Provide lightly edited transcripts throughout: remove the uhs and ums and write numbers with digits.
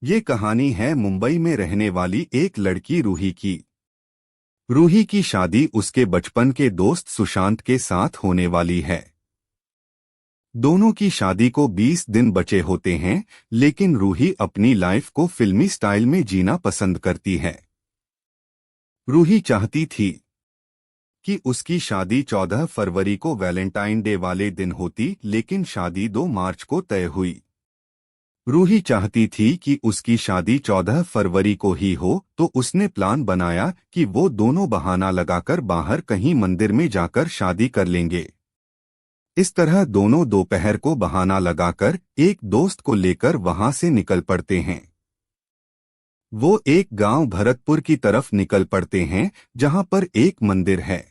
ये कहानी है मुंबई में रहने वाली एक लड़की रूही की। रूही की शादी उसके बचपन के दोस्त सुशांत के साथ होने वाली है। दोनों की शादी को 20 दिन बचे होते हैं, लेकिन रूही अपनी लाइफ को फिल्मी स्टाइल में जीना पसंद करती है। रूही चाहती थी कि उसकी शादी 14 फरवरी को वैलेंटाइन डे वाले दिन होती, लेकिन शादी 2 मार्च को तय हुई। रूही चाहती थी कि उसकी शादी 14 फरवरी को ही हो, तो उसने प्लान बनाया कि वो दोनों बहाना लगाकर बाहर कहीं मंदिर में जाकर शादी कर लेंगे। इस तरह दोनों दोपहर को बहाना लगाकर एक दोस्त को लेकर वहां से निकल पड़ते हैं। वो एक गांव भरतपुर की तरफ निकल पड़ते हैं, जहां पर एक मंदिर है।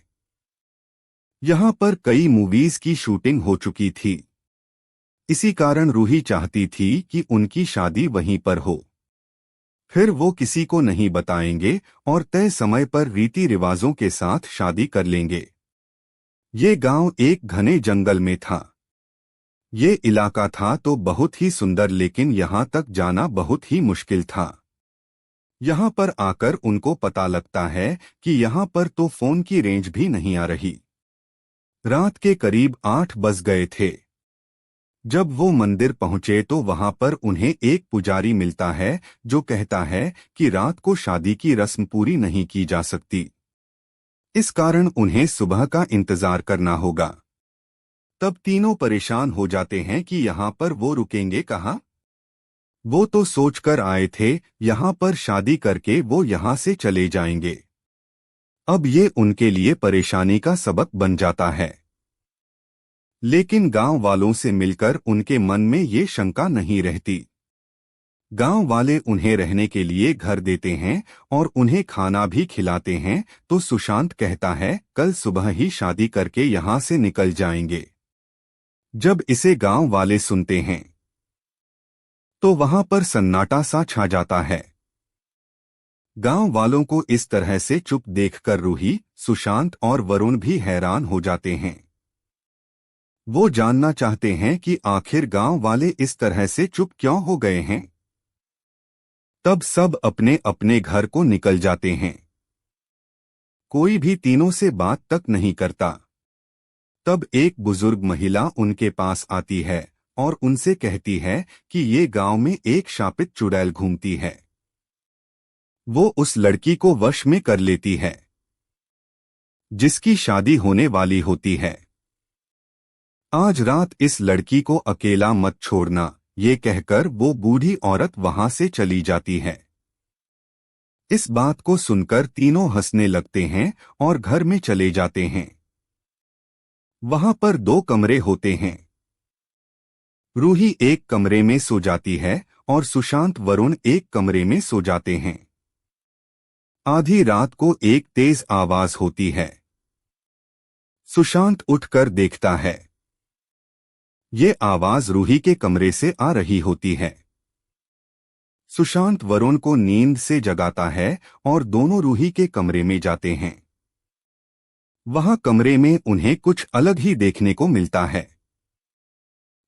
यहाँ पर कई मूवीज की शूटिंग हो चुकी थी। इसी कारण रूही चाहती थी कि उनकी शादी वहीं पर हो। फिर वो किसी को नहीं बताएंगे और तय समय पर रीति रिवाजों के साथ शादी कर लेंगे। ये गांव एक घने जंगल में था। ये इलाका था तो बहुत ही सुंदर, लेकिन यहाँ तक जाना बहुत ही मुश्किल था। यहाँ पर आकर उनको पता लगता है कि यहाँ पर तो फोन की रेंज भी नहीं आ रही। रात के करीब 8 बज गए थे। जब वो मंदिर पहुंचे तो वहां पर उन्हें एक पुजारी मिलता है, जो कहता है कि रात को शादी की रस्म पूरी नहीं की जा सकती। इस कारण उन्हें सुबह का इंतजार करना होगा। तब तीनों परेशान हो जाते हैं कि यहाँ पर वो रुकेंगे कहाँ। वो तो सोचकर आए थे यहाँ पर शादी करके वो यहाँ से चले जाएंगे। अब ये उनके लिए परेशानी का सबक बन जाता है। लेकिन गांव वालों से मिलकर उनके मन में ये शंका नहीं रहती। गांव वाले उन्हें रहने के लिए घर देते हैं और उन्हें खाना भी खिलाते हैं। तो सुशांत कहता है कल सुबह ही शादी करके यहाँ से निकल जाएंगे। जब इसे गांव वाले सुनते हैं तो वहां पर सन्नाटा सा छा जाता है। गांव वालों को इस तरह से चुप देखकर रूही, सुशांत और वरुण भी हैरान हो जाते हैं। वो जानना चाहते हैं कि आखिर गांव वाले इस तरह से चुप क्यों हो गए हैं। तब सब अपने अपने घर को निकल जाते हैं। कोई भी तीनों से बात तक नहीं करता। तब एक बुजुर्ग महिला उनके पास आती है और उनसे कहती है कि ये गांव में एक शापित चुड़ैल घूमती है। वो उस लड़की को वश में कर लेती है जिसकी शादी होने वाली होती है। आज रात इस लड़की को अकेला मत छोड़ना, ये कहकर वो बूढ़ी औरत वहां से चली जाती है। इस बात को सुनकर तीनों हंसने लगते हैं और घर में चले जाते हैं। वहां पर 2 कमरे होते हैं। रूही एक कमरे में सो जाती है और सुशांत वरुण एक कमरे में सो जाते हैं। आधी रात को एक तेज आवाज होती है। सुशांत उठकर देखता है। ये आवाज रूही के कमरे से आ रही होती है। सुशांत वरुण को नींद से जगाता है और दोनों रूही के कमरे में जाते हैं। वहां कमरे में उन्हें कुछ अलग ही देखने को मिलता है।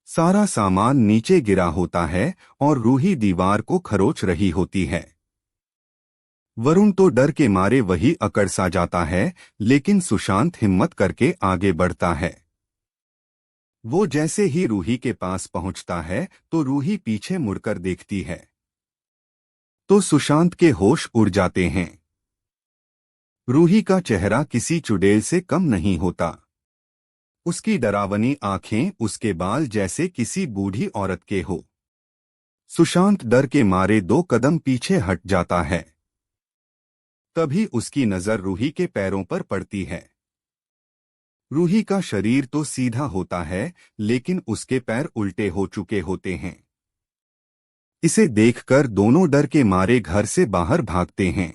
सारा सामान नीचे गिरा होता है और रूही दीवार को खरोच रही होती है। वरुण तो डर के मारे वही अकड़ सा जाता है, लेकिन सुशांत हिम्मत करके आगे बढ़ता है। वो जैसे ही रूही के पास पहुंचता है तो रूही पीछे मुड़कर देखती है तो सुशांत के होश उड़ जाते हैं। रूही का चेहरा किसी चुड़ैल से कम नहीं होता। उसकी डरावनी आंखें, उसके बाल जैसे किसी बूढ़ी औरत के हो। सुशांत डर के मारे 2 कदम पीछे हट जाता है। तभी उसकी नजर रूही के पैरों पर पड़ती है। रूही का शरीर तो सीधा होता है, लेकिन उसके पैर उल्टे हो चुके होते हैं। इसे देखकर दोनों डर के मारे घर से बाहर भागते हैं।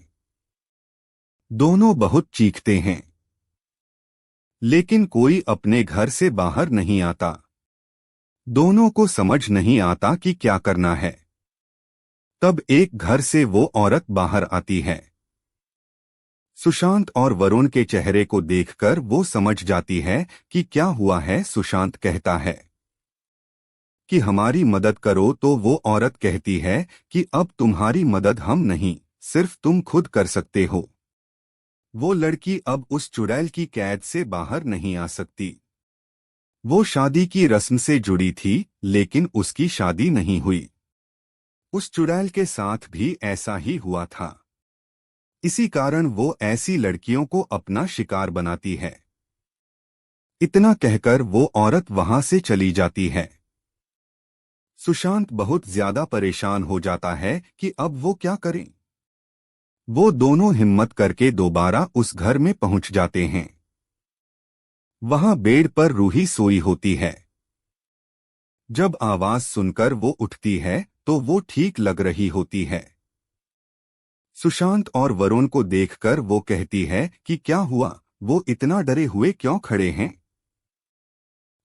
दोनों बहुत चीखते हैं, लेकिन कोई अपने घर से बाहर नहीं आता। दोनों को समझ नहीं आता कि क्या करना है। तब एक घर से वो औरत बाहर आती है। सुशांत और वरुण के चेहरे को देखकर वो समझ जाती है कि क्या हुआ है। सुशांत कहता है, कि हमारी मदद करो, तो वो औरत कहती है कि अब तुम्हारी मदद हम नहीं, सिर्फ तुम खुद कर सकते हो। वो लड़की अब उस चुड़ैल की कैद से बाहर नहीं आ सकती। वो शादी की रस्म से जुड़ी थी, लेकिन उसकी शादी नहीं हुई। उस चुड़ैल के साथ भी ऐसा ही हुआ था। इसी कारण वो ऐसी लड़कियों को अपना शिकार बनाती है। इतना कहकर वो औरत वहां से चली जाती है। सुशांत बहुत ज्यादा परेशान हो जाता है कि अब वो क्या करें। वो दोनों हिम्मत करके दोबारा उस घर में पहुंच जाते हैं। वहां बेड पर रूही सोई होती है। जब आवाज सुनकर वो उठती है तो वो ठीक लग रही होती है। सुशांत और वरुण को देखकर वो कहती है कि क्या हुआ, वो इतना डरे हुए क्यों खड़े हैं।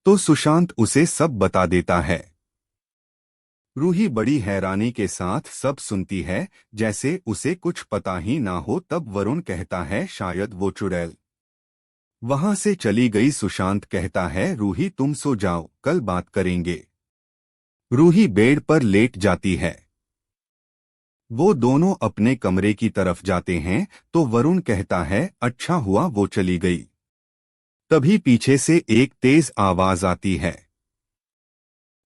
तो सुशांत उसे सब बता देता है। रूही बड़ी हैरानी के साथ सब सुनती है, जैसे उसे कुछ पता ही ना हो। तब वरुण कहता है शायद वो चुड़ैल वहां से चली गई। सुशांत कहता है रूही तुम सो जाओ, कल बात करेंगे। रूही बेड पर लेट जाती है। वो दोनों अपने कमरे की तरफ जाते हैं तो वरुण कहता है अच्छा हुआ वो चली गई। तभी पीछे से एक तेज आवाज आती है,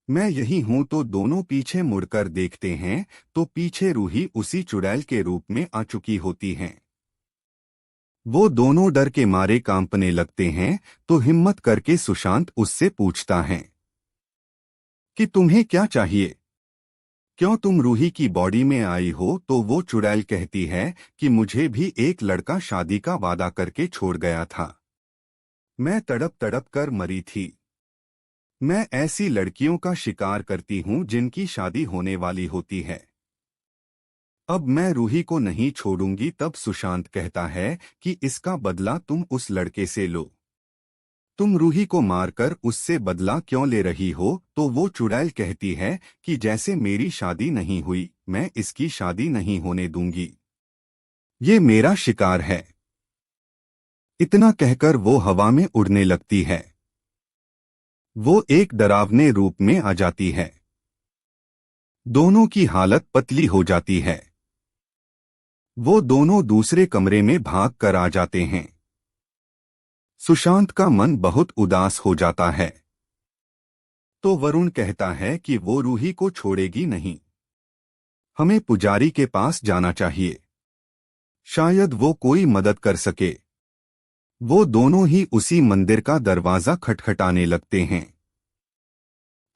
मैं यही हूं। तो दोनों पीछे मुड़कर देखते हैं तो पीछे रूही उसी चुड़ैल के रूप में आ चुकी होती हैं। वो दोनों डर के मारे कांपने लगते हैं। तो हिम्मत करके सुशांत उससे पूछता है कि तुम्हें क्या चाहिए, क्यों तुम रूही की बॉडी में आई हो। तो वो चुड़ैल कहती है कि मुझे भी एक लड़का शादी का वादा करके छोड़ गया था। मैं तड़प तड़प कर मरी थी। मैं ऐसी लड़कियों का शिकार करती हूँ जिनकी शादी होने वाली होती है। अब मैं रूही को नहीं छोड़ूंगी। तब सुशांत कहता है कि इसका बदला तुम उस लड़के से लो। तुम रूही को मारकर उससे बदला क्यों ले रही हो। तो वो चुड़ैल कहती है कि जैसे मेरी शादी नहीं हुई, मैं इसकी शादी नहीं होने दूंगी। ये मेरा शिकार है। इतना कहकर वो हवा में उड़ने लगती है। वो एक डरावने रूप में आ जाती है। दोनों की हालत पतली हो जाती है। वो दोनों दूसरे कमरे में भाग कर आ जाते हैं। सुशांत का मन बहुत उदास हो जाता है। तो वरुण कहता है कि वो रूही को छोड़ेगी नहीं। हमें पुजारी के पास जाना चाहिए, शायद वो कोई मदद कर सके। वो दोनों ही उसी मंदिर का दरवाजा खटखटाने लगते हैं।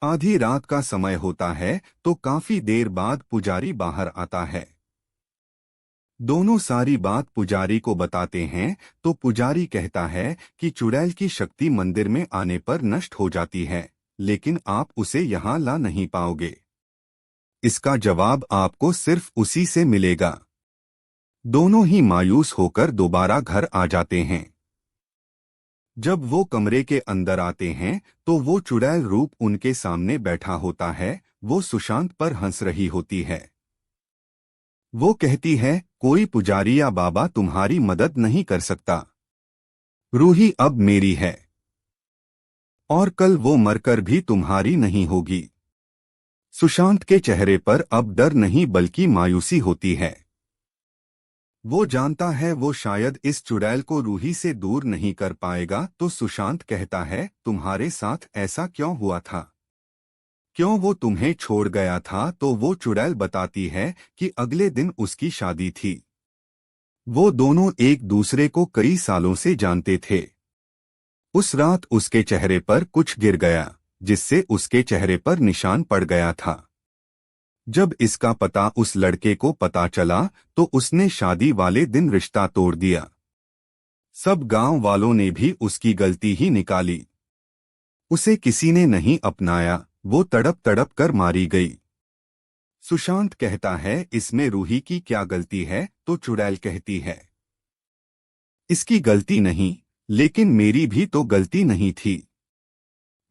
आधी रात का समय होता है तो काफी देर बाद पुजारी बाहर आता है। दोनों सारी बात पुजारी को बताते हैं तो पुजारी कहता है कि चुड़ैल की शक्ति मंदिर में आने पर नष्ट हो जाती है, लेकिन आप उसे यहाँ ला नहीं पाओगे। इसका जवाब आपको सिर्फ उसी से मिलेगा। दोनों ही मायूस होकर दोबारा घर आ जाते हैं। जब वो कमरे के अंदर आते हैं तो वो चुड़ैल रूप उनके सामने बैठा होता है। वो सुशांत पर हंस रही होती है। वो कहती है कोई पुजारी या बाबा तुम्हारी मदद नहीं कर सकता। रूही अब मेरी है और कल वो मरकर भी तुम्हारी नहीं होगी। सुशांत के चेहरे पर अब डर नहीं बल्कि मायूसी होती है। वो जानता है वो शायद इस चुड़ैल को रूही से दूर नहीं कर पाएगा। तो सुशांत कहता है तुम्हारे साथ ऐसा क्यों हुआ था, क्यों वो तुम्हें छोड़ गया था। तो वो चुड़ैल बताती है कि अगले दिन उसकी शादी थी। वो दोनों एक दूसरे को कई सालों से जानते थे। उस रात उसके चेहरे पर कुछ गिर गया, जिससे उसके चेहरे पर निशान पड़ गया था। जब इसका पता उस लड़के को पता चला तो उसने शादी वाले दिन रिश्ता तोड़ दिया। सब गांव वालों ने भी उसकी गलती ही निकाली। उसे किसी ने नहीं अपनाया, वो तड़प तड़प कर मारी गई। सुशांत कहता है इसमें रूही की क्या गलती है। तो चुड़ैल कहती है इसकी गलती नहीं, लेकिन मेरी भी तो गलती नहीं थी।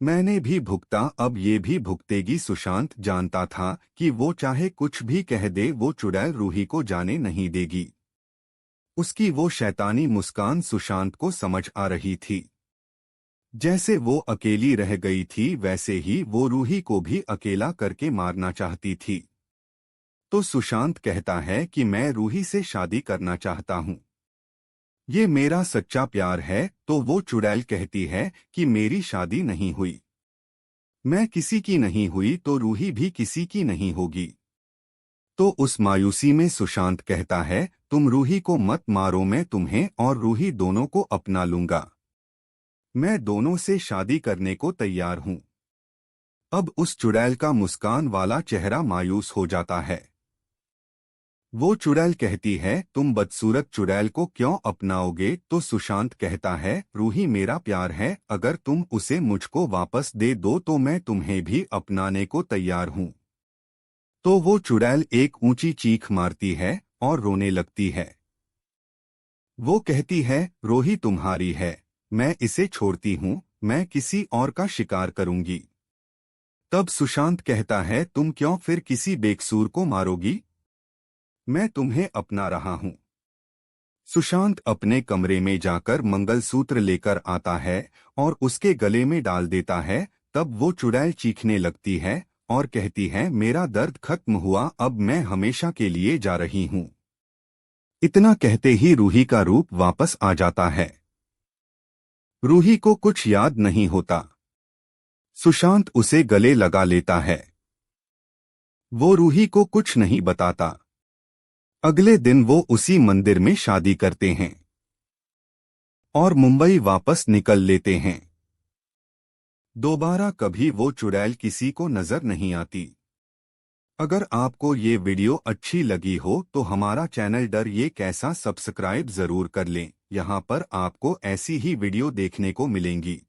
मैंने भी भुगता, अब ये भी भुगतेगी। सुशांत जानता था कि वो चाहे कुछ भी कह दे, वो चुड़ैल रूही को जाने नहीं देगी। उसकी वो शैतानी मुस्कान सुशांत को समझ आ रही थी। जैसे वो अकेली रह गई थी वैसे ही वो रूही को भी अकेला करके मारना चाहती थी। तो सुशांत कहता है कि मैं रूही से शादी करना चाहता हूं, ये मेरा सच्चा प्यार है। तो वो चुड़ैल कहती है कि मेरी शादी नहीं हुई, मैं किसी की नहीं हुई तो रूही भी किसी की नहीं होगी। तो उस मायूसी में सुशांत कहता है, तुम रूही को मत मारो, मैं तुम्हें और रूही दोनों को अपना लूंगा, मैं दोनों से शादी करने को तैयार हूं। अब उस चुड़ैल का मुस्कान वाला चेहरा मायूस हो जाता है। वो चुड़ैल कहती है, तुम बदसूरत चुड़ैल को क्यों अपनाओगे? तो सुशांत कहता है, रूही मेरा प्यार है, अगर तुम उसे मुझको वापस दे दो तो मैं तुम्हें भी अपनाने को तैयार हूं। तो वो चुड़ैल एक ऊंची चीख मारती है और रोने लगती है। वो कहती है, रोही तुम्हारी है, मैं इसे छोड़ती हूं, मैं किसी और का शिकार करूंगी। तब सुशांत कहता है, तुम क्यों फिर किसी बेकसूर को मारोगी? मैं तुम्हें अपना रहा हूं। सुशांत अपने कमरे में जाकर मंगलसूत्र लेकर आता है और उसके गले में डाल देता है। तब वो चुड़ैल चीखने लगती है और कहती है, मेरा दर्द खत्म हुआ, अब मैं हमेशा के लिए जा रही हूं। इतना कहते ही रूही का रूप वापस आ जाता है। रूही को कुछ याद नहीं होता। सुशांत उसे गले लगा लेता है। वो रूही को कुछ नहीं बताता। अगले दिन वो उसी मंदिर में शादी करते हैं और मुंबई वापस निकल लेते हैं। दोबारा कभी वो चुड़ैल किसी को नजर नहीं आती। अगर आपको ये वीडियो अच्छी लगी हो तो हमारा चैनल डर ये कैसा सब्सक्राइब जरूर कर लें। यहाँ पर आपको ऐसी ही वीडियो देखने को मिलेंगी।